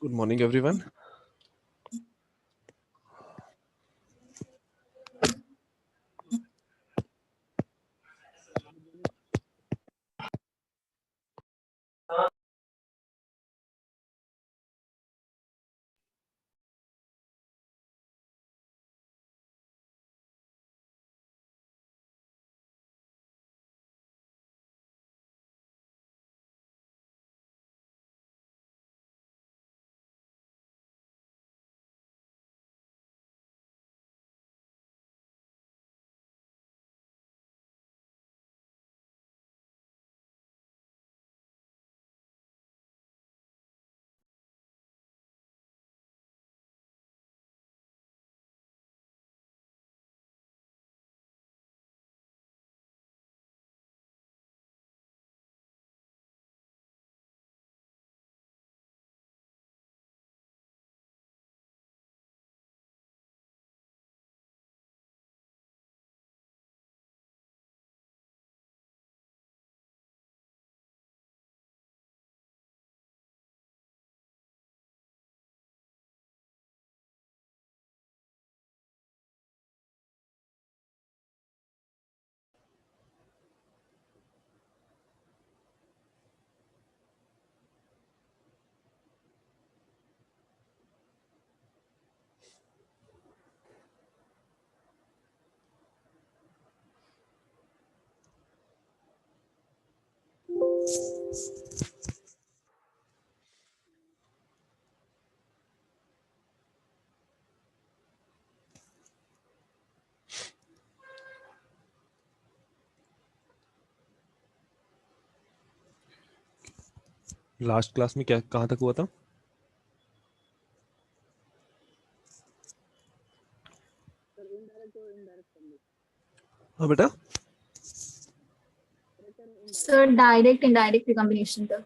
Good morning, everyone. Last class में क्या कहाँ तक हुआ था? हाँ बेटा, सर डायरेक्ट इनडायरेक्ट रिकॉम्बिनेशन तक।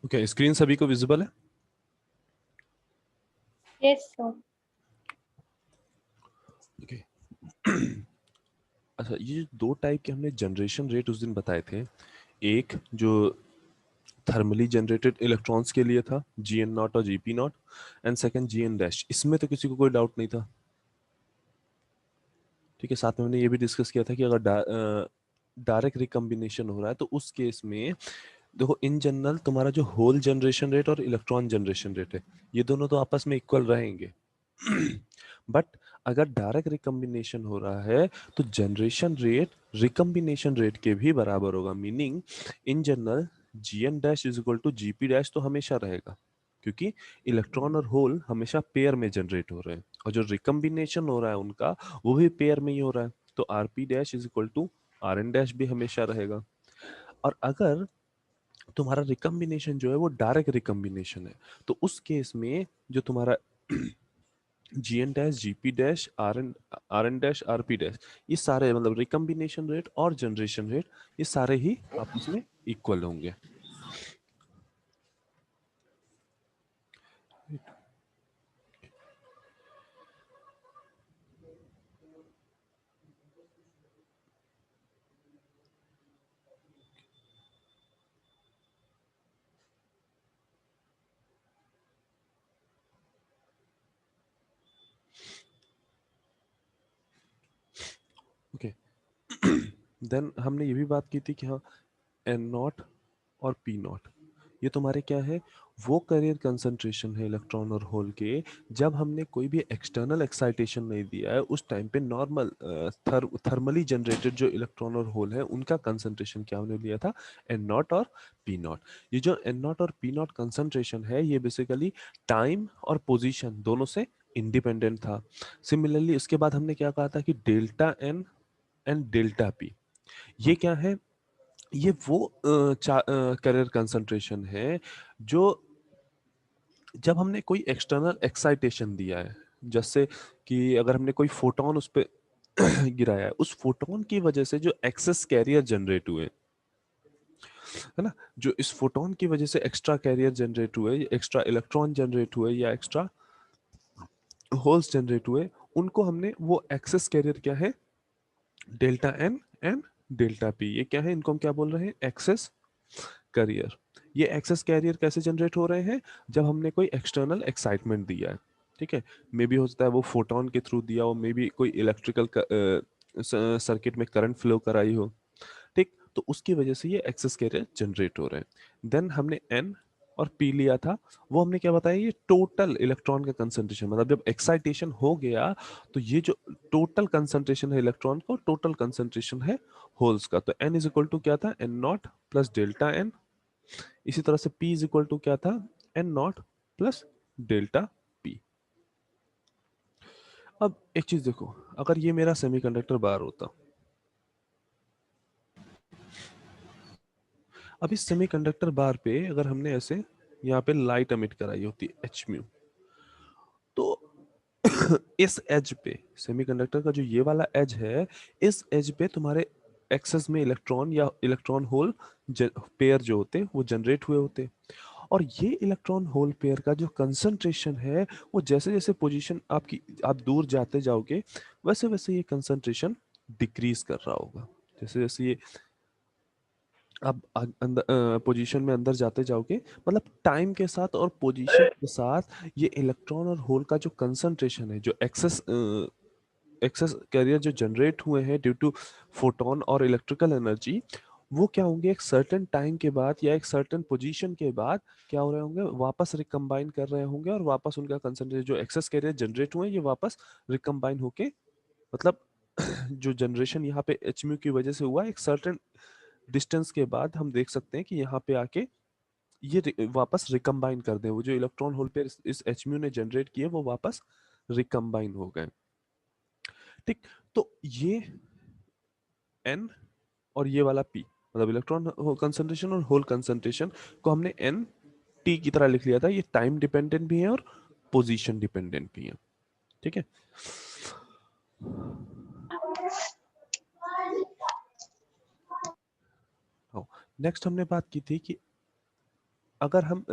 ओके, स्क्रीन सभी को विजिबल है? Yes sir. ओके। अच्छा, ये दो टाइप के हमने जनरेशन रेट उस दिन बताए थे। एक जो थर्मली जनरेटेड इलेक्ट्रॉन्स के लिए था, जीएन नॉट और G P naught, and second G N dash. इसमें तो किसी को कोई डाउट नहीं था। ठीक है, साथ में हमने ये भी डिस्कस किया था कि अगर डायरेक्ट रिकम्बिनेशन हो रहा है तो उस केस में देखो, इन जनरल तुम्हारा जो होल जनरेशन रेट और इलेक्ट्रॉन जनरेशन रेट है, ये दोनों तो आपस में इक्वल रहेंगे। बट अगर डायरेक्ट रिकम्बिनेशन हो रहा है तो जनरेशन रेट रिकम्बिनेशन रेट के भी बराबर होगा। Meaning in general G N dash is equal to G P dash तो हमेशा रहेगा, क्योंकि इलेक्ट्रॉन और होल हमेशा पेयर में जनरेट हो रहे हैं, और जो रिकम्बिनेशन हो रहा है उनका वो भी पेयर में ही हो रहा है, तो R P dash is equal to R N dash भी हमेशा रहेगा। और अगर तुम्हारा रिकम्बिनेशन जो है वो डायरेक्ट रिकम्बिनेशन है, तो उस केस में जो तुम्हारा G N dash, GP dash, R N dash, RP dash, ये सारे मतलब रिकम्बिनेशन रेट और जनरेशन रेट, ये सारे ही आपस में इक्वल होंगे। ओके, देन हमने ये भी बात की थी कि हाँ, एन नॉट और पी नॉट, ये तुम्हारे क्या है, वो कैरियर कंसंट्रेशन है इलेक्ट्रॉन और होल के, जब हमने कोई भी एक्सटर्नल एक्साइटेशन नहीं दिया है उस टाइम पे नॉर्मल थर्मली जनरेटेड जो इलेक्ट्रॉन और होल है उनका कंसंट्रेशन क्या हमने लिया था, एन नॉट और पी नॉट। ये जो एन नॉट और पी नॉट कंसंट्रेशन है ये बेसिकली टाइम और पोजीशन दोनों से इंडिपेंडेंट था। सिमिलरली इसके बाद हमने क्या कहा था कि delta N and delta P, ये क्या है, ये वो कैरियर कंसंट्रेशन है जो जब हमने कोई एक्सटर्नल एक्साइटेशन दिया है, जैसे कि अगर हमने कोई फोटोन उस पे गिराया है, उस फोटोन की वजह से जो एक्सेस कैरियर जनरेट हुए, है ना, जो इस फोटोन की वजह से एक्स्ट्रा कैरियर जनरेट हुए, एक्स्ट्रा इलेक्ट्रॉन जनरेट हुए या एक्स्ट्रा होल्स जनरेट हुए, उनको हमने वो एक्सेस कैरियर क्या है, delta N and delta P, ये क्या है, इनको हम क्या बोल रहे हैं, एक्सेस कैरियर। ये एक्सेस कैरियर कैसे जनरेट हो रहे हैं, जब हमने कोई एक्सटर्नल एक्साइटमेंट दिया है, ठीक है, मे बी हो सकता है वो फोटोन के थ्रू दिया हो, मे बी कोई इलेक्ट्रिकल सर्किट में करंट फ्लो कराई हो, ठीक, तो उसकी वजह से ये एक्सेस कैरियर जनरेट हो रहे हैं। देन हमने एन और पी लिया था, वो हमने क्या बताया, ये टोटल इलेक्ट्रॉन का कंसंट्रेशन, मतलब जब एक्साइटेशन हो गया तो ये जो टोटल कंसंट्रेशन है इलेक्ट्रॉन का, टोटल कंसंट्रेशन है होल्स का, तो एन इज इक्वल टू क्या था, N naught plus delta N. इसी तरह से P इज इक्वल टू क्या था, N naught plus delta P. अब एक चीज देखो, अगर ये मेरा सेमीकंडक्टर बार होता, अब इस सेमीकंडक्टर बार पे अगर हमने ऐसे यहाँ पे लाइट एमिट कराई होती एच म्यू, तो इस एज पे सेमीकंडक्टर का जो ये वाला एज है, इस एज पे तुम्हारे एक्सेस में इलेक्ट्रॉन या इलेक्ट्रॉन होल पेयर जो होते वो जनरेट हुए होते, और ये इलेक्ट्रॉन होल पेयर का जो कंसंट्रेशन है वो जैसे जैसे पोजीशन आपकी आप दूर जाते जाओगे वैसे वैसे ये कंसंट्रेशन डिक्रीज कर रहा होगा, जैसे जैसे ये आप अंदर पोजीशन में अंदर जाते जाओगे, मतलब टाइम के साथ और पोजीशन के साथ ये इलेक्ट्रॉन और होल का जो कंसंट्रेशन है, जो एक्सेस कैरियर जो जनरेट हुए हैं ड्यू टू फोटोन और इलेक्ट्रिकल एनर्जी, वो क्या होंगे एक सर्टेन टाइम के बाद या एक सर्टेन पोजीशन के बाद क्या हो रहे होंगे, वापस रिकम्बाइन कर रहे होंगे, और वापस उनका कंसंट्रेशन जो एक्सेस कैरियर जनरेट हुए ये वापस रिकम्बाइन होके, मतलब जो जनरेशन यहाँ पे एच म्यू की वजह से हुआ, एक सर्टेन डिस्टेंस के बाद हम देख सकते हैं कि यहाँ पे आके ये वापस रिकम्बाइन कर दे, वो जो इलेक्ट्रॉन होल पे इस एच म्यू ने जनरेट किए वो वापस रिकम्बाइन हो गए, ठीक। तो ये एन और ये वाला पी, मतलब इलेक्ट्रॉन कंसंट्रेशन और होल कंसंट्रेशन को हमने एन टी की तरह लिख लिया था, ये टाइम डिपेंडेंट भी है और पोजीशन डिपेंडेंट भी है, ठीक है। नेक्स्ट हमने बात की थी कि अगर हम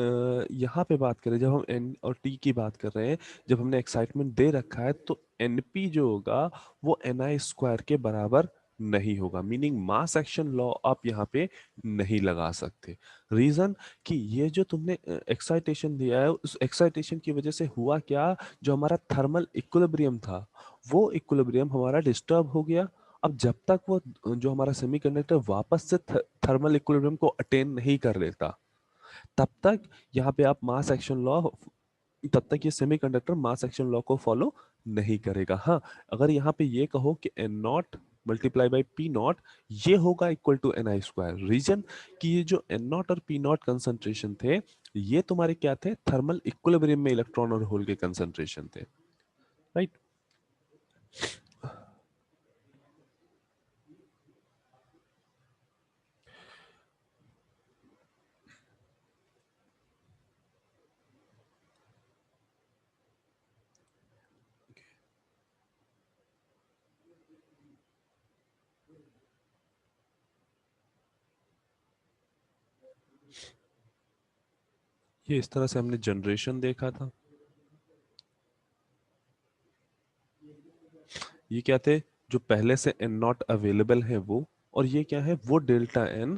यहाँ पे बात करें, जब हम एन और टी की बात कर रहे हैं, जब हमने एक्साइटमेंट दे रखा है तो एनपी जो होगा वो एन आई स्क्वायर के बराबर नहीं होगा, मीनिंग मास एक्शन लॉ आप यहाँ पे नहीं लगा सकते। रीजन कि ये जो तुमने एक्साइटेशन दिया है उस एक्साइटेशन की वजह से हुआ क्या, जो हमारा थर्मल इक्विलिब्रियम था वो इक्विलिब्रियम हमारा डिस्टर्ब हो गया। अब जब तक वो जो हमारा सेमीकंडक्टर वापस से थर्मल इक्विलिब्रियम को अटेन नहीं कर लेता, तब तक यहाँ पे आप मास एक्शन लॉ, तब तक ये सेमीकंडक्टर मास एक्शन लॉ को फॉलो नहीं करेगा। हाँ, अगर यहाँ पे ये कहो कि N naught multiply by P naught ये होगा equal to N I square, reason कि ये जो एन नॉट और पी नॉट कंसंट्रेशन थे ये तुम्हारे क्या थे, थर्मल इक्विलिब्रियम में इलेक्ट्रॉन और होल के कंसंट्रेशन थे, राइट। ये इस तरह से हमने जनरेशन देखा था, ये क्या थे, जो पहले से एन नॉट अवेलेबल है वो, और ये क्या है, वो डेल्टा एन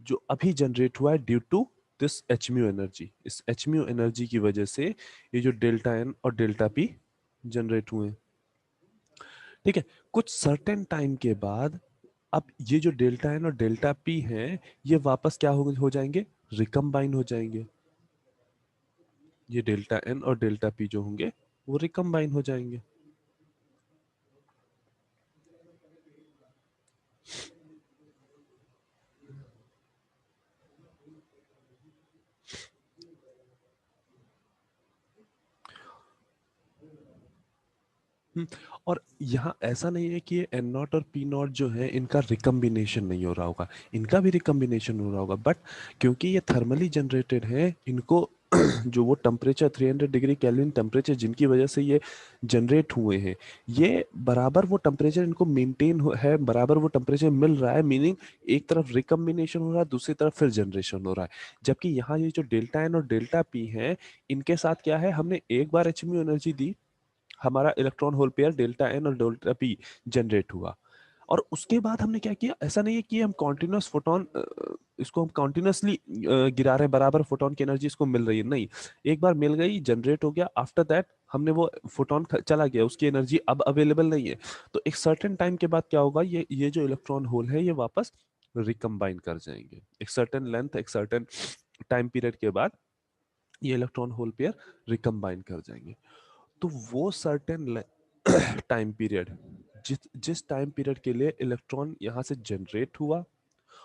जो अभी जनरेट हुआ है due to this H mu energy, इस एच म्यू एनर्जी की वजह से ये जो डेल्टा एन और डेल्टा पी जनरेट हुए हैं, ठीक है। कुछ सर्टेन टाइम के बाद अब ये जो डेल्टा एन और डेल्टा पी हैं ये वापस क्या हो जाएंगे, रिकम्बाइन हो जाएंगे। ये डेल्टा एन और डेल्टा पी जो होंगे वो रिकम्बाइन हो जाएंगे। और यहाँ ऐसा नहीं है कि ये एन नॉट और पी नॉट जो है इनका रिकम्बिनेशन नहीं हो रहा होगा, इनका भी रिकम्बिनेशन हो रहा होगा, बट क्योंकि ये थर्मली जनरेटेड है, इनको जो वो टेम्परेचर 300 डिग्री केल्विन टेम्परेचर जिनकी वजह से ये जनरेट हुए हैं, ये बराबर वो टेम्परेचर इनको मेंटेन है, बराबर वो टेम्परेचर मिल रहा है, मीनिंग एक तरफ रिकम्बिनेशन हो रहा है, दूसरी तरफ फिर जनरेशन हो रहा है। जबकि यहाँ ये जो डेल्टा एन और डेल्टा पी है, इनके साथ क्या है, हमने एक बार एचम्यू एनर्जी दी, हमारा electron hole pair delta N और डेल्टा पी जनरेट हुआ, और उसके बाद हमने क्या किया, ऐसा नहीं है कि हम कॉन्टिन्यूस फोटोन इसको हम कॉन्टिन्यूसली गिरा रहे हैं, बराबर फोटोन की एनर्जी इसको मिल रही है, नहीं, एक बार मिल गई, जनरेट हो गया, आफ्टर दैट हमने वो फोटोन चला गया, उसकी एनर्जी अब अवेलेबल नहीं है, तो एक सर्टेन टाइम के बाद क्या होगा, ये जो इलेक्ट्रॉन होल है ये वापस रिकम्बाइन कर जाएंगे, एक सर्टेन लेंथ, एक सर्टेन टाइम पीरियड के बाद ये इलेक्ट्रॉन होल पेयर रिकम्बाइन कर जाएंगे। तो वो सर्टेन टाइम पीरियड, जिस जिस टाइम पीरियड के लिए इलेक्ट्रॉन यहाँ से जनरेट हुआ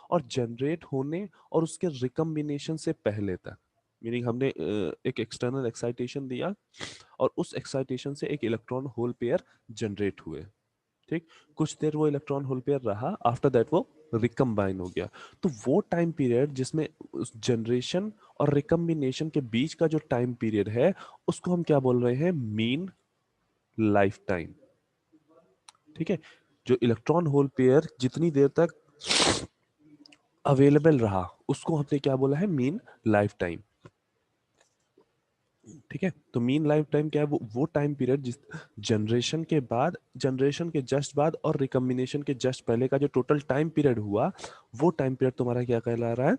और जनरेट होने और उसके रिकम्बिनेशन से पहले तक, मीनिंग हमने एक एक्सटर्नल एक्साइटेशन दिया और उस एक्साइटेशन से एक इलेक्ट्रॉन होल पेयर जनरेट हुए, ठीक, कुछ देर वो इलेक्ट्रॉन होल पेयर रहा, आफ्टर दैट वो रिकम्बाइन हो गया। तो वो टाइम पीरियड जिसमें उस जनरेशन और रिकम्बिनेशन के बीच का जो टाइम पीरियड है, उसको हम क्या बोल रहे हैं, मीन लाइफ टाइम। ठीक है, जो इलेक्ट्रॉन होल पेयर जितनी देर तक अवेलेबल रहा उसको हमने क्या बोला है, मीन लाइफ टाइम। ठीक है, तो मीन लाइफ टाइम क्या है, वो टाइम पीरियड जिस जनरेशन के बाद, जनरेशन के जस्ट बाद और रिकम्बिनेशन के जस्ट पहले का जो टोटल टाइम पीरियड हुआ, वो टाइम पीरियड तुम्हारा क्या कहला रहा है,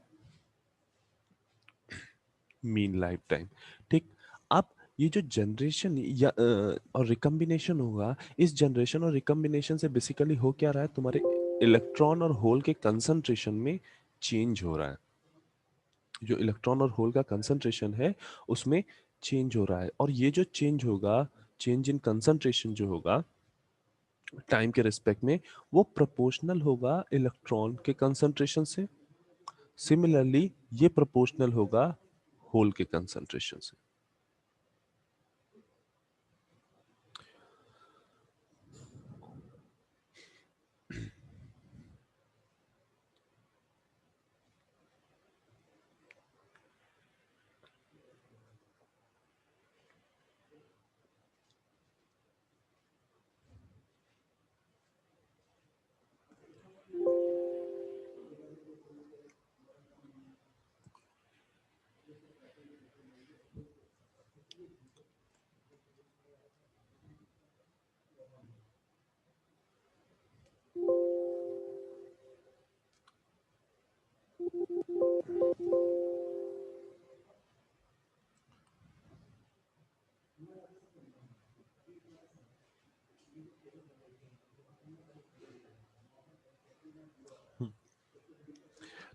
मीन लाइफ टाइम। ठीक, अब ये जो जनरेशन या और रिकम्बिनेशन होगा, इस जनरेशन और रिकम्बिनेशन से बेसिकली हो क्या रहा है, तुम्हारे इलेक्ट्रॉन और होल के कंसंट्रेशन में चेंज हो रहा है, जो इलेक्ट्रॉन और होल का कंसंट्रेशन है उसमें चेंज हो रहा है, और ये जो चेंज होगा, चेंज इन कंसंट्रेशन जो होगा टाइम के रिस्पेक्ट में, वो प्रोपोर्शनल होगा इलेक्ट्रॉन के कंसंट्रेशन से, सिमिलरली ये प्रोपोर्शनल होगा होल के कंसंट्रेशन से।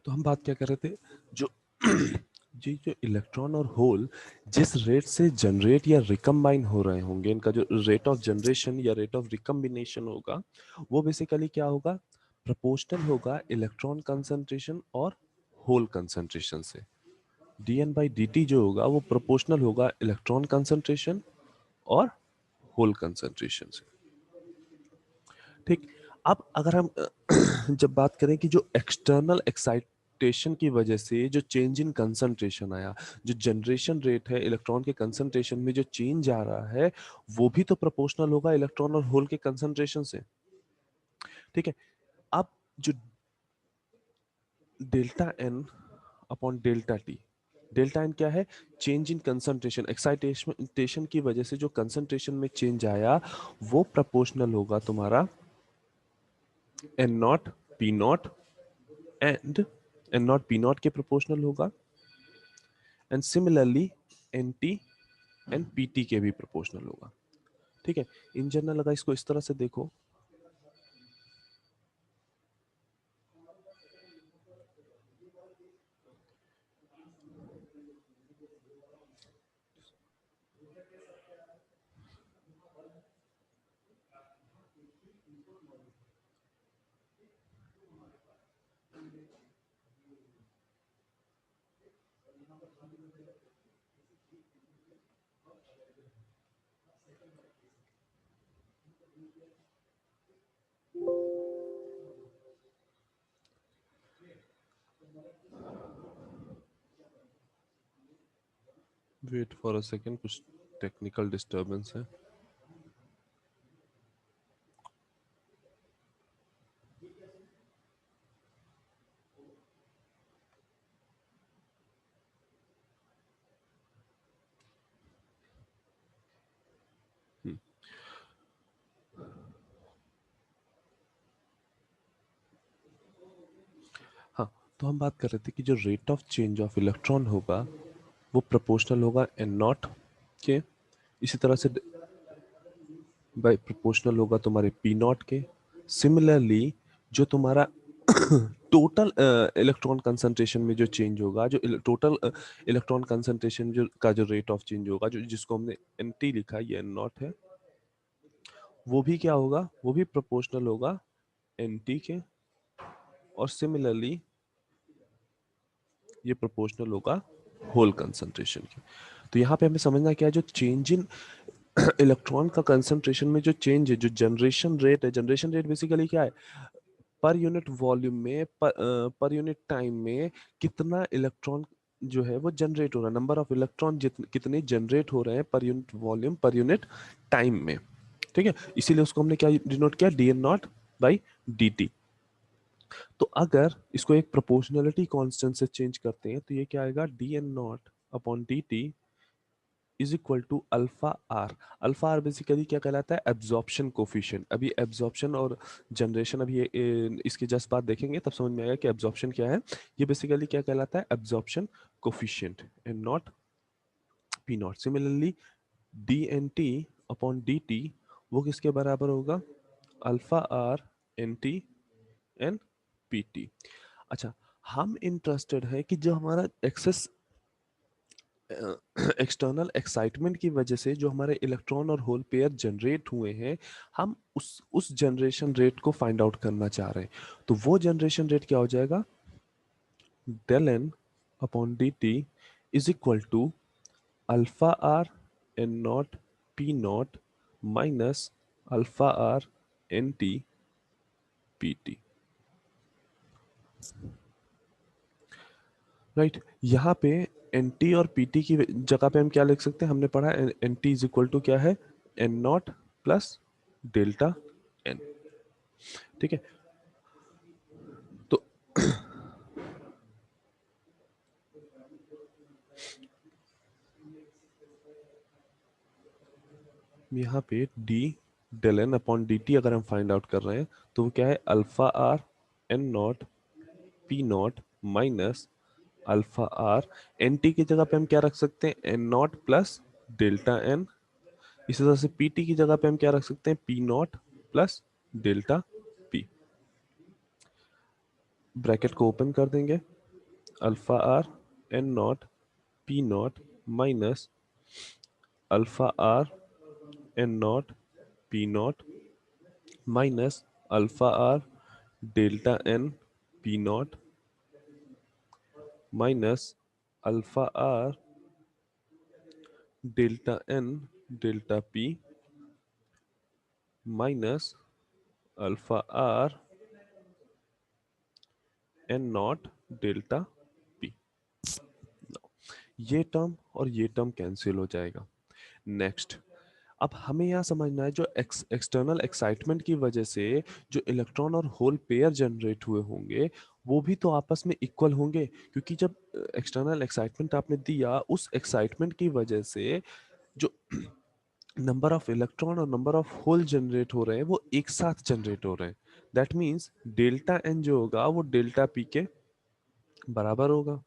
तो हम बात क्या कर रहे थे, जो जी जो इलेक्ट्रॉन और होल जिस रेट से जनरेट या रिकम्बाइन हो रहे होंगे, इनका जो रेट ऑफ जनरेशन या रेट ऑफ रिकम्बिनेशन होगा, वो बेसिकली क्या होगा, प्रोपोर्शनल होगा इलेक्ट्रॉन कंसंट्रेशन और होल कंसंट्रेशन से। D N by D T जो होगा वो प्रोपोर्शनल होगा इलेक्ट्रॉन कंसंट्रेशन और होल कंसंट्रेशन से। ठीक, अब अगर हम जब बात करें कि जो एक्सटर्नल एक्साइटेशन की वजह से जो चेंज इन कंसंट्रेशन आया, जो जनरेशन रेट है इलेक्ट्रॉन के कंसंट्रेशन में जो चेंज आ रहा है, वो भी तो प्रोपोर्शनल होगा इलेक्ट्रॉन और होल के कंसंट्रेशन से। ठीक है, अब जो delta N upon delta T, delta N क्या है, चेंज इन कंसंट्रेशन, एक्साइटेशन की वजह से जो कंसंट्रेशन में चेंज आया, वो प्रोपोर्शनल होगा तुम्हारा N naught P naught, and N naught P naught के प्रोपोर्शनल होगा, and similarly N T and P T के भी प्रोपोर्शनल होगा। ठीक है, इन जनरल अगर इसको इस तरह से देखो, वेट फॉर अ सेकेंड, कुछ टेक्निकल डिस्टरबेंस है। हाँ, तो हम बात कर रहे थे कि जो rate of change of electron होगा वो प्रोपोर्शनल होगा एन नॉट के, इसी तरह से बाई प्रोपोर्शनल होगा तुम्हारे पी नॉट के। सिमिलरली जो तुम्हारा टोटल इलेक्ट्रॉन कंसंट्रेशन में जो चेंज होगा, जो टोटल इलेक्ट्रॉन कंसंट्रेशन जो का जो रेट ऑफ चेंज होगा, जो जिसको हमने एन टी लिखा है, ये एन नॉट है, वो भी क्या होगा, वो भी प्रोपोर्शनल होगा एन टी के। और सिमिलरली ये प्रोपोर्शनल होगा होल कंसंट्रेशन के। तो यहाँ पे हमें समझना क्या है, जो चेंज इन इलेक्ट्रॉन का कंसंट्रेशन में जो चेंज है, जो जनरेशन रेट है, जनरेशन रेट बेसिकली क्या है, पर यूनिट वॉल्यूम में पर यूनिट टाइम में कितना इलेक्ट्रॉन जो है वो जनरेट हो रहा है, नंबर ऑफ इलेक्ट्रॉन कितने जनरेट हो रहे हैं per unit volume per unit time में। ठीक है, इसीलिए उसको हमने क्या डिनोट किया, D N naught by D T. तो अगर इसको एक प्रोपोर्शनलिटी कांस्टेंट से चेंज करते हैं तो ये क्या आएगा, D N naught upon D T is equal to alpha R. Alpha R basically क्या कहलाता है, एब्जॉर्प्शन कोफिशिएंट। अभी एब्जॉर्प्शन और जनरेशन अभी इसके जस्ट बाद देखेंगे तब समझ में आएगा कि एब्जॉर्प्शन क्या है। ये बेसिकली क्या कहलाता है, absorption coefficient and naught P naught. Similarly D N T upon D T वो किसके बराबर होगा, alpha R N T N P T. अच्छा, हम इंटरेस्टेड है कि जो हमारा एक्सेस एक्सटर्नल एक्साइटमेंट की वजह से जो हमारे इलेक्ट्रॉन और होल पेयर जनरेट हुए हैं, हम उस जनरेशन रेट को फाइंड आउट करना चाह रहे हैं। तो वो जनरेशन रेट क्या हो जाएगा, del N upon D T is equal to alpha R N naught P naught minus alpha R N T P T. Right, यहाँ पे एन टी और पी टी की जगह पे हम क्या लिख सकते हैं, हमने पढ़ा N T is equal to क्या है, N naught plus delta N. ठीक है, तो यहाँ पे D del N upon D T अगर हम फाइंड आउट कर रहे हैं तो वो क्या है, alpha R N naught P naught minus alpha R. N T की जगह पे हम क्या रख सकते हैं, N naught plus delta N. इसी तरह से पी टी की जगह पे हम क्या रख सकते हैं, P naught plus delta P. Bracket को ओपन कर देंगे, alpha R N naught P naught minus alpha R N naught P naught minus alpha R delta N P naught minus alpha R delta N delta P minus alpha R N naught delta P. ये term और ये term cancel हो जाएगा। Next, अब हमें यहाँ समझना है जो एक्सटर्नल एक्साइटमेंट की वजह से जो इलेक्ट्रॉन और होल पेयर जनरेट हुए होंगे वो भी तो आपस में इक्वल होंगे, क्योंकि जब एक्सटर्नल एक्साइटमेंट आपने दिया उस एक्साइटमेंट की वजह से जो नंबर ऑफ इलेक्ट्रॉन और नंबर ऑफ होल जनरेट हो रहे हैं वो एक साथ जनरेट हो रहे हैं। दैट मीन्स डेल्टा एन जो होगा वो डेल्टा पी के बराबर होगा।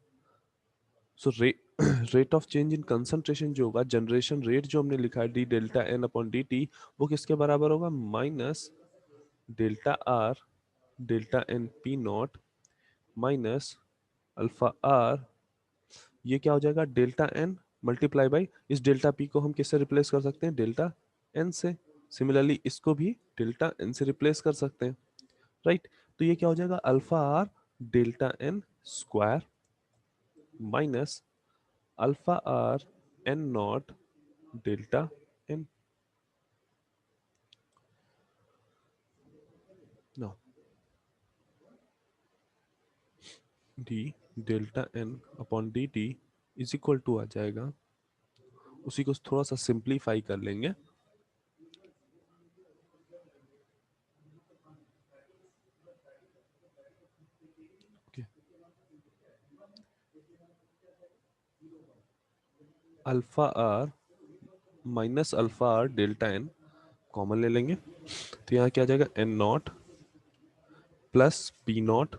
So rate of change in concentration जो होगा, जनरेशन रेट जो हमने लिखा है D delta N upon D T, वो किसके बराबर होगा, minus delta R delta N P naught minus alpha R, ये क्या हो जाएगा, डेल्टा एन मल्टीप्लाई बाई, इस डेल्टा पी को हम किससे रिप्लेस कर सकते हैं, डेल्टा एन से। सिमिलरली इसको भी डेल्टा एन से रिप्लेस कर सकते हैं, राइट। तो ये क्या हो जाएगा, alpha R delta N square minus alpha R N naught delta N. Now D delta N upon D T is equal to आ जाएगा, उसी को थोड़ा सा सिंप्लीफाई कर लेंगे, okay. Alpha R minus alpha R delta N common ले लेंगे, तो यहाँ क्या आ जाएगा, N naught plus P naught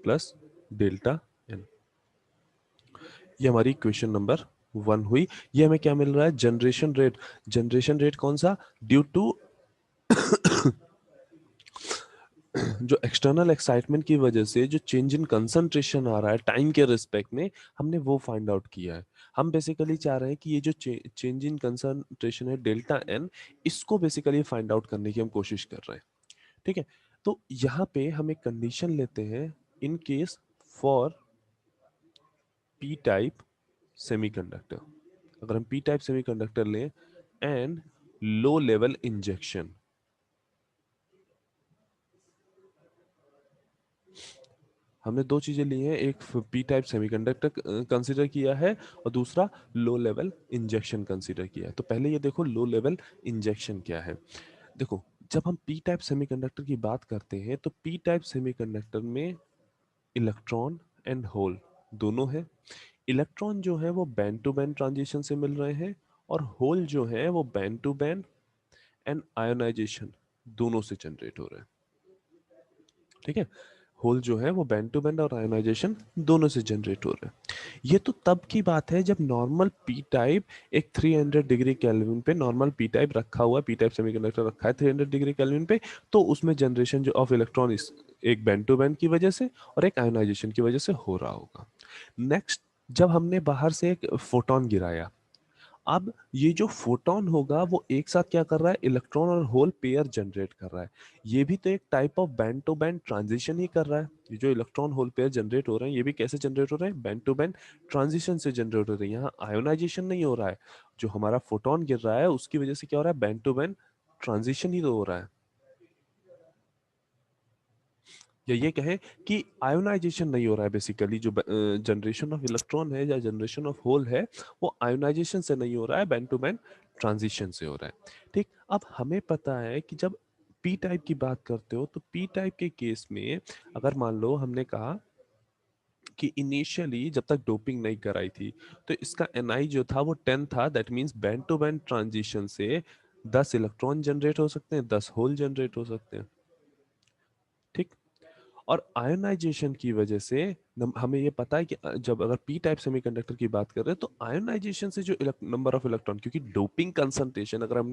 plus delta N. ये हमारी इक्वेशन नंबर 1 हुई। ये हमें क्या मिल रहा है, जनरेशन रेट। जनरेशन रेट कौन सा, ड्यू टू जो एक्सटर्नल एक्साइटमेंट की वजह से जो चेंज इन कंसंट्रेशन आ रहा है टाइम के रिस्पेक्ट में, हमने वो फाइंड आउट किया है। हम बेसिकली चाह रहे हैं कि ये जो चेंज इन कंसंट्रेशन है डेल्टा एन, इसको बेसिकली फाइंड आउट करने की हम कोशिश कर रहे हैं, ठीक है। तो यहाँ पे हम एक कंडीशन लेते हैं, in case for P type semiconductor, अगर हम पी टाइप सेमीकंडक्टर लें एंड लो लेवल इंजेक्शन, हमने दो चीजें ली हैं, एक पी टाइप सेमीकंडक्टर कंसीडर किया है और दूसरा लो लेवल इंजेक्शन कंसीडर किया है। तो पहले ये देखो लो लेवल इंजेक्शन क्या है। देखो जब हम पी टाइप सेमीकंडक्टर की बात करते हैं तो पी टाइप सेमीकंडक्टर में इलेक्ट्रॉन एंड होल दोनों है। इलेक्ट्रॉन जो है वो बैंड टू बैंड ट्रांजिशन से मिल रहे हैं और होल जो है वो band to band and ionisation दोनों से जनरेट हो रहे हैं, ठीक है। होल जो है वो बैंड टू बैंड और आयोनाइजेशन दोनों से जनरेट हो रहे हैं। ये तो तब की बात है जब नॉर्मल पी टाइप एक 300 डिग्री केल्विन पे, नॉर्मल पी टाइप रखा हुआ, पी टाइप सेमीकंडक्टर रखा है 300 डिग्री केल्विन पे, तो उसमें जनरेशन जो ऑफ इलेक्ट्रॉन एक बैंड टू बैंड की वजह से और एक आयोनाइजेशन की वजह से हो रहा होगा। नेक्स्ट, जब हमने बाहर से एक फोटोन गिराया, अब ये जो फोटोन होगा वो एक साथ क्या कर रहा है, इलेक्ट्रॉन और होल पेयर जनरेट कर रहा है। ये भी तो एक type of band to band transition ही कर रहा है। ये जो इलेक्ट्रॉन होल पेयर जनरेट हो रहे हैं ये भी कैसे जनरेट हो रहे हैं, बैंड टू बैंड ट्रांजिशन से जनरेट हो रहे हैं। यहाँ आयोनाइजेशन नहीं हो रहा है, जो हमारा फोटोन गिर रहा है उसकी वजह से क्या हो रहा है, बैंड टू बैंड ट्रांजिशन ही तो हो रहा है। या ये कहें कि आयोनाइजेशन नहीं हो रहा है, बेसिकली जो जनरेशन ऑफ इलेक्ट्रॉन है या जनरेशन ऑफ होल है वो आयोनाइजेशन से नहीं हो रहा है, बैंड टू बैंड ट्रांजिशन से हो रहा है, ठीक। अब हमें पता है कि जब पी टाइप की बात करते हो तो पी टाइप के केस में अगर मान लो हमने कहा कि इनिशियली जब तक डोपिंग नहीं कराई थी तो इसका एनआई जो था वो 10 था, that means band to band transition से 10 इलेक्ट्रॉन जनरेट हो सकते हैं, 10 होल जनरेट हो सकते हैं, ठीक। और आयोनाइजेशन की वजह से हमें ये पता है कि जब अगर पी टाइप सेमीकंडक्टर की बात कर रहे हैं तो आयोनाइजेशन से जो नंबर ऑफ इलेक्ट्रॉन, क्योंकि डोपिंग कंसंट्रेशन अगर हमने